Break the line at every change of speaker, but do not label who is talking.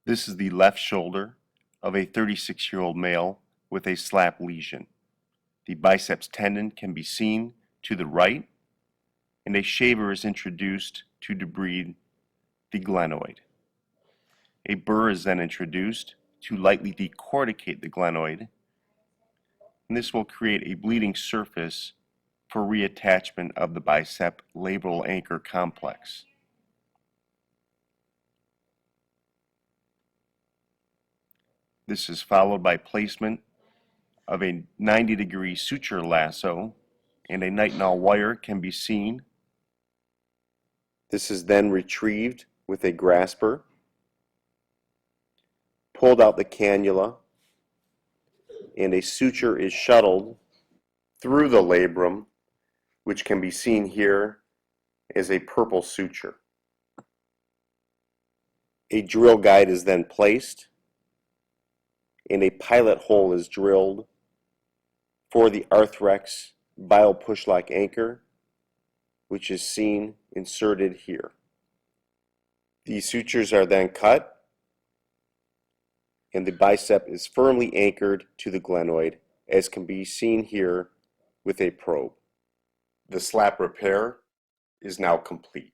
This is the left shoulder of a 36-year-old male with a SLAP lesion. The biceps tendon can be seen to the right, and a shaver is introduced to debride the glenoid. A burr is then introduced to lightly decorticate the glenoid, and this will create a bleeding surface for reattachment of the bicep labral anchor complex. This is followed by placement of a 90-degree suture lasso, and a nitinol wire can be seen. This is then retrieved with a grasper, pulled out the cannula, and a suture is shuttled through the labrum, which can be seen here as a purple suture. A drill guide is then placed, and a pilot hole is drilled for the Arthrex bile push-lock anchor, which is seen inserted here. These sutures are then cut, and the bicep is firmly anchored to the glenoid, as can be seen here with a probe. The SLAP repair is now complete.